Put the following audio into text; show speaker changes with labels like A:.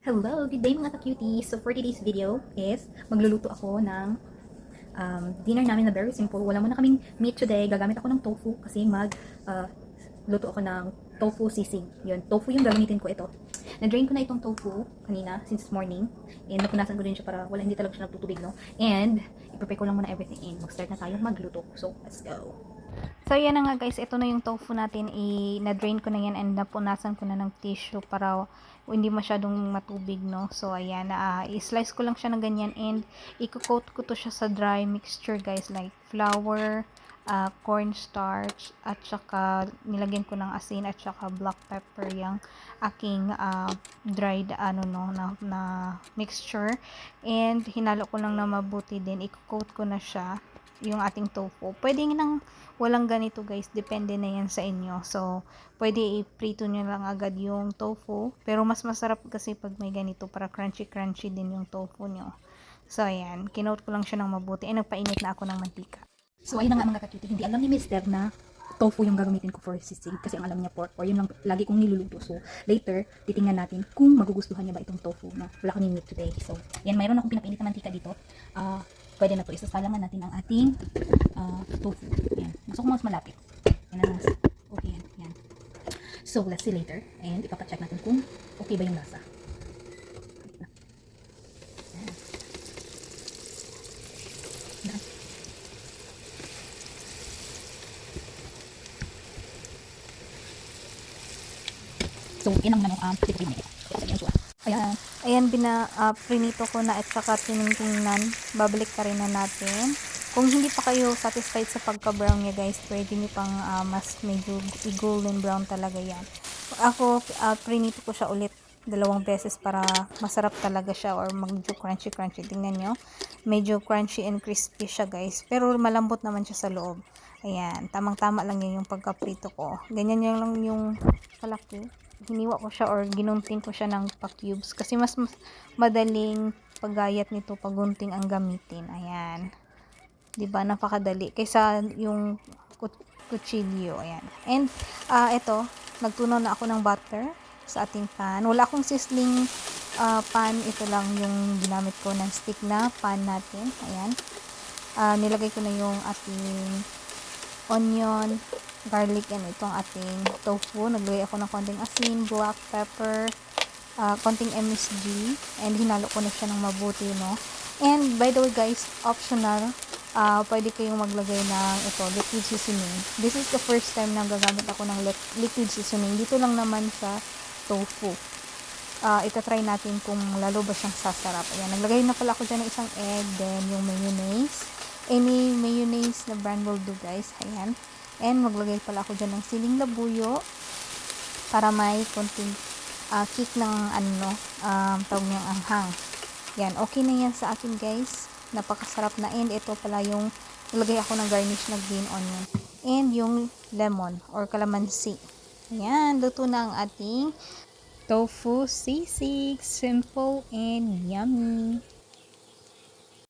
A: Hello, good day mga ka-cuties. So for today's video is magluluto ako ng dinner namin na very simple. Wala muna kaming meat today. Gagamit ako ng tofu kasi luto ako ng tofu sisig. Yun, tofu yung gagamitin ko ito. Na-drain ko na itong tofu kanina since morning. And napunasan ko din siya para hindi talaga siya nagtutubig, no? And i-prepare ko lang muna everything in. Mag-start na tayo magluto. So let's go. So, yan na nga guys, ito na yung tofu natin, na-drain ko na yan and napunasan ko na ng tissue para hindi masyadong matubig, no? So, ayan, i-slice ko lang siya ng ganyan and i-coat ko to siya sa dry mixture guys, like flour, cornstarch, at saka nilagyan ko ng asin at saka black pepper yung aking dried na mixture, and hinalo ko lang na mabuti din, i-coat ko na siya yung ating tofu. Pwede nang walang ganito guys, depende na yan sa inyo. So, pwede i-prito nyo lang agad yung tofu, pero mas masarap kasi pag may ganito para crunchy din yung tofu nyo. So, ayan, kinote ko lang siya ng mabuti, and nagpainit na ako ng mantika. So, ayun na nga mga kacutie, hindi alam ni Mister na tofu yung gagamitin ko for sisig kasi ang alam niya pork, or yun lang lagi kong niluluto. So, later, titingnan natin kung magugustuhan niya ba itong tofu na wala kami meat today. So, yan, mayroon akong pinapainit na mantika dito. Pwede na to, isasalangan natin ang ating tofu. Yan, gusto ko mas malapit. Yan na mas, okay yan, yan. So, let's see later, and ipapacheck natin kung okay ba yung lasa. So, yan ang manong dito ko yung ayan. Ayan, prinito ko na at saka tiningnan. Babalik ka rin na natin. Kung hindi pa kayo satisfied sa pagka-brown niya guys, pwede nyo pang mas medyo golden brown talaga yan. Ako, prinito ko siya ulit 2 beses para masarap talaga siya, or medyo crunchy. Tingnan nyo. Medyo crunchy and crispy siya guys. Pero malambot naman siya sa loob. Ayan, tamang-tama lang yun yung pagka-prito ko. Ganyan yun lang yung kalaki. Hiniwa ko siya or ginunting ko siya ng pa-cubes kasi mas madaling paggayat nito pag gunting ang gamitin. Ayan. 'Di ba? Napakadali kaysa yung kutsilyo. Ayan. And ito, nagtunaw na ako ng butter sa ating pan. Wala akong sizzling pan, ito lang yung ginamit ko ng stick na pan natin. Ayan. Nilagay ko na yung ating onion, garlic, and itong ating tofu. Naglagay ako ng konting asin, black pepper, konting MSG, and hinalo ko na siya ng mabuti, no? And by the way guys, optional, pwede kayong maglagay ng liquid seasoning. This is the first time na gagamit ako ng liquid seasoning. Dito lang naman sa tofu. Itatry natin kung lalo ba siyang sasarap. Ayan, naglagay na pala ako dyan ng isang egg, then yung mayonnaise. Any mayonnaise na brand will do guys. Ayan. And maglagay pala ako dyan ng siling labuyo para may konting kick ng tawag niyang anghang. Yan, okay na yan sa akin guys. Napakasarap na, and ito pala yung nilagay ako ng garnish na green onion. And yung lemon or calamansi. Ayan, luto na ang ating tofu sisig. Simple and yummy.